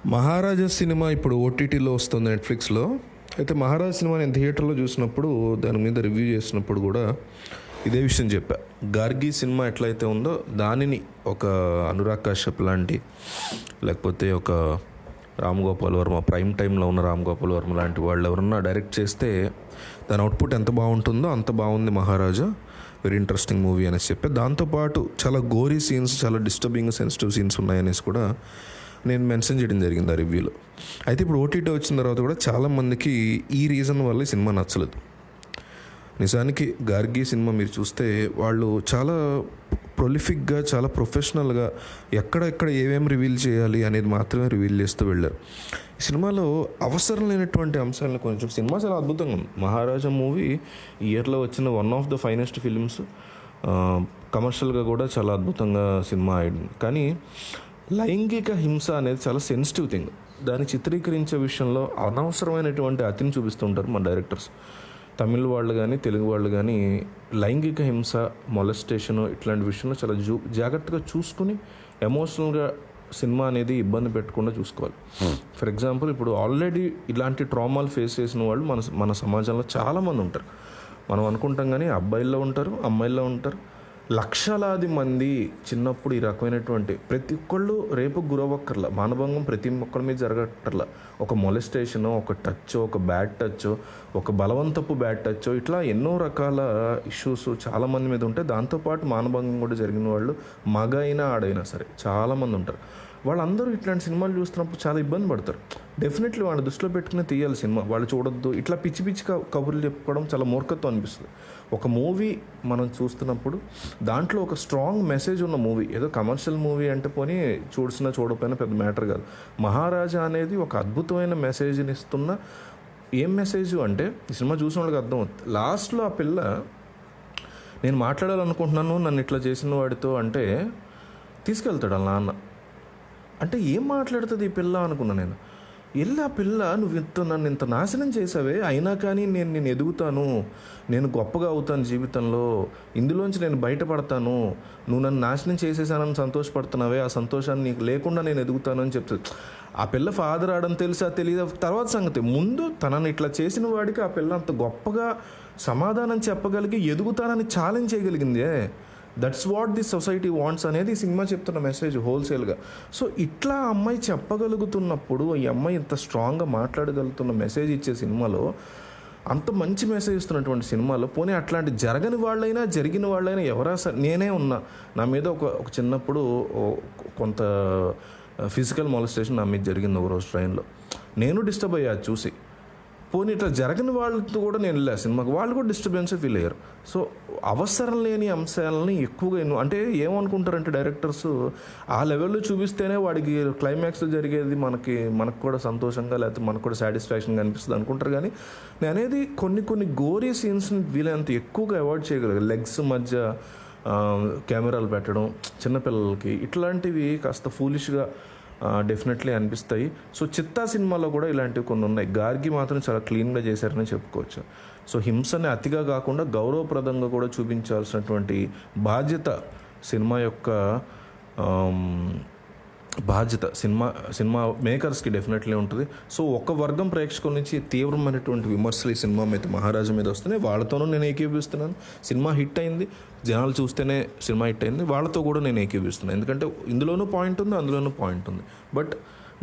మహారాజా cinema ఇప్పుడు ఓటీటీలో వస్తుంది నెట్ఫ్లిక్స్లో. అయితే మహారాజా సినిమా నేను థియేటర్లో చూసినప్పుడు దాని మీద రివ్యూ చేసినప్పుడు కూడా ఇదే విషయం చెప్పా. గార్గి సినిమా ఎట్లయితే ఉందో దానిని ఒక అనురాగ్ కశ్యప్ లాంటి, లేకపోతే ఒక రామ్ గోపాల్ వర్మ, ప్రైమ్ టైంలో ఉన్న రామ్ గోపాల్ వర్మ లాంటి వాళ్ళు ఎవరన్నా డైరెక్ట్ చేస్తే దాని అవుట్పుట్ ఎంత బాగుంటుందో అంత బాగుంది మహారాజా. వెరీ ఇంట్రెస్టింగ్ మూవీ అనేసి చెప్పి, దాంతోపాటు చాలా గోరీ సీన్స్, చాలా డిస్టర్బింగ్ సెన్సిటివ్ సీన్స్ ఉన్నాయనేసి కూడా నేను మెన్షన్ చేయడం జరిగింది ఆ రివ్యూలో. అయితే ఇప్పుడు ఓటీటీ వచ్చిన తర్వాత కూడా చాలామందికి ఈ రీజన్ వల్ల ఈ సినిమా నచ్చలేదు. నిజానికి గార్గి సినిమా మీరు చూస్తే వాళ్ళు చాలా ప్రొలిఫిక్గా, చాలా ప్రొఫెషనల్గా ఎక్కడ ఏమేమి రివీల్ చేయాలి అనేది మాత్రమే రివీల్ చేస్తూ వెళ్ళారు. ఈ సినిమాలో అవసరం లేనటువంటి అంశాలను కొంచెం, సినిమా చాలా అద్భుతంగా ఉంది. మహారాజా మూవీ ఇయర్లో వచ్చిన one of the finest films. కమర్షియల్గా కూడా చాలా అద్భుతంగా సినిమా అయింది. కానీ లైంగిక హింస అనేది చాలా సెన్సిటివ్ థింగ్. దాన్ని చిత్రీకరించే విషయంలో అనవసరమైనటువంటి అతిని చూపిస్తుంటారు మన డైరెక్టర్స్. తమిళ్ వాళ్ళు కానీ, తెలుగు వాళ్ళు కానీ లైంగిక హింస, మొలెస్టేషను ఇట్లాంటి విషయంలో చాలా జాగ్రత్తగా చూసుకుని ఎమోషనల్గా సినిమా అనేది ఇబ్బంది పెట్టకుండా చూసుకోవాలి. ఫర్ ఎగ్జాంపుల్, ఇప్పుడు ఆల్రెడీ ఇలాంటి ట్రామాలు ఫేస్ చేసిన వాళ్ళు మన సమాజంలో చాలామంది ఉంటారు. మనం అనుకుంటాం కానీ అబ్బాయిల్లో ఉంటారు, అమ్మాయిల్లో ఉంటారు. లక్షలాది మంది చిన్నప్పుడు ఈ రకమైనటువంటి ప్రతి ఒక్కళ్ళు రేపు గురవక్కర్లా, మానభంగం ప్రతి ఒక్కరి మీద జరగక్కర్లా. ఒక మొలెస్టేషను, ఒక టచ్, ఒక బ్యాడ్ టచ్, ఒక బలవంతపు బ్యాడ్ టచ్, ఇట్లా ఎన్నో రకాల ఇష్యూస్ చాలామంది మీద ఉంటాయి. దాంతోపాటు మానభంగం కూడా జరిగిన వాళ్ళు మగ అయినా ఆడైనా సరే చాలామంది ఉంటారు. వాళ్ళందరూ ఇట్లాంటి సినిమాలు చూస్తున్నప్పుడు చాలా ఇబ్బంది పడతారు. డెఫినెట్లీ వాళ్ళ దృష్టిలో పెట్టుకుని తీయాలి సినిమా. వాళ్ళు చూడొద్దు, ఇట్లా పిచ్చి పిచ్చి కబుర్లు చెప్పుకోవడం చాలా మూర్ఖత్వం అనిపిస్తుంది. ఒక మూవీ మనం చూస్తున్నప్పుడు దాంట్లో ఒక స్ట్రాంగ్ మెసేజ్ ఉన్న మూవీ, ఏదో కమర్షియల్ మూవీ అంటే పోనీ చూడకపోయినా పెద్ద మ్యాటర్ కాదు. మహారాజా అనేది ఒక అద్భుతమైన మెసేజ్ని ఇస్తున్న, ఏం మెసేజ్ అంటే ఈ సినిమా చూసిన వాళ్ళకి అర్థం అవుతుంది. లాస్ట్లో ఆ పిల్ల, నేను మాట్లాడాలనుకుంటున్నాను నన్ను ఇట్లా చేసిన వాడితో అంటే తీసుకెళ్తాడు వాళ్ళ నాన్న. అంటే ఏం మాట్లాడుతుంది ఈ పిల్ల అనుకున్నా నేను. ఆ పిల్ల, నన్ను ఇంత నాశనం చేసావే, అయినా కానీ నేను ఎదుగుతాను, నేను గొప్పగా అవుతాను జీవితంలో, ఇందులోంచి నేను బయటపడతాను, నువ్వు నన్ను నాశనం చేసేసానని సంతోషపడుతున్నావే, ఆ సంతోషాన్ని నీకు లేకుండా నేను ఎదుగుతాను అని చెప్తుంది. ఆ పిల్ల ఫాదర్ ఆడని తెలుసా తెలియదు తర్వాత సంగతి. ముందు తనని ఇట్లా చేసిన వాడికి ఆ పిల్ల అంత గొప్పగా సమాధానం చెప్పగలిగి ఎదుగుతానని ఛాలెంజ్ చేయగలిగిందే. That's what the society wants అనేది ఈ సినిమా చెప్తున్న మెసేజ్ హోల్సేల్గా. సో ఇట్లా అమ్మాయి చెప్పగలుగుతున్నప్పుడు, ఈ అమ్మాయి ఇంత స్ట్రాంగ్గా మాట్లాడగలుగుతున్న మెసేజ్ ఇచ్చే సినిమాలో, అంత మంచి మెసేజ్ ఇస్తున్నటువంటి సినిమాలో, పోనీ అట్లాంటి జరగని వాళ్ళైనా జరిగిన వాళ్ళైనా ఎవరా సరే, నేనే ఉన్నా, నా మీద ఒక చిన్నప్పుడు కొంత ఫిజికల్ మొలెస్టేషన్ నా మీద జరిగింది ఒక రోజు ట్రైన్లో. నేను డిస్టర్బ్ అయ్యా చూసి. పోనీ ఇట్లా జరగని వాళ్ళతో కూడా నేను వెళ్ళా సినిమాకి, వాళ్ళు కూడా డిస్టర్బెన్సే ఫీల్ అయ్యారు. సో అవసరం లేని అంశాలని ఎక్కువగా అంటే ఏమనుకుంటారంటే డైరెక్టర్స్, ఆ లెవెల్లో చూపిస్తేనే వాడికి క్లైమాక్స్లో జరిగేది మనకు కూడా సంతోషంగా, లేకపోతే మనకు కూడా సాటిస్ఫాక్షన్గా అనిపిస్తుంది అనుకుంటారు. కానీ నేను అనేది కొన్ని గోరీ సీన్స్ని వీలైనంత ఎక్కువగా అవాయిడ్ చేయగలిగాను. లెగ్స్ మధ్య కెమెరాలు పెట్టడం చిన్నపిల్లలకి, ఇట్లాంటివి కాస్త ఫూలిష్గా డెఫినెట్లీ అనిపిస్తాయి. సో చిత్తా సినిమాలో కూడా ఇలాంటివి కొన్ని ఉన్నాయి. గార్గి మాత్రం చాలా క్లీన్గా చేశారని చెప్పుకోవచ్చు. సో హింసని అతిగా కాకుండా గౌరవప్రదంగా కూడా చూపించాల్సినటువంటి బాధ్యత సినిమా యొక్క బాధ్యత సినిమా మేకర్స్కి డెఫినెట్లీ ఉంటుంది. సో ఒక వర్గం ప్రేక్షకుల నుంచి తీవ్రమైనటువంటి విమర్శలు ఈ సినిమా మీద, మహారాజా మీద వస్తున్నాయి. వాళ్ళతోనూ నేను ఏకీభవిస్తున్నాను. సినిమా హిట్ అయింది, జనాలు చూస్తేనే సినిమా హిట్ అయింది, వాళ్ళతో కూడా నేను ఏకీభవిస్తున్నాను. ఎందుకంటే ఇందులోనూ పాయింట్ ఉంది, అందులోనూ పాయింట్ ఉంది. బట్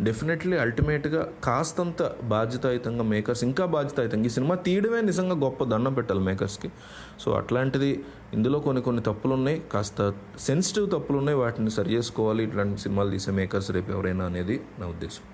డెఫినెట్లీ అల్టిమేట్గా కాస్తంత బాధ్యతాయుతంగా మేకర్స్, ఇంకా బాధ్యతాయుతంగా ఈ సినిమా తీయడమే నిజంగా గొప్ప దండం పెట్టాలి మేకర్స్కి. సో అట్లాంటిది ఇందులో కొన్ని తప్పులు ఉన్నాయి, కాస్త సెన్సిటివ్ తప్పులు ఉన్నాయి, వాటిని సరి చేసుకోవాలి ఇట్లాంటి సినిమాలు తీసే మేకర్స్ రేపు ఎవరైనా అనేది నా ఉద్దేశం.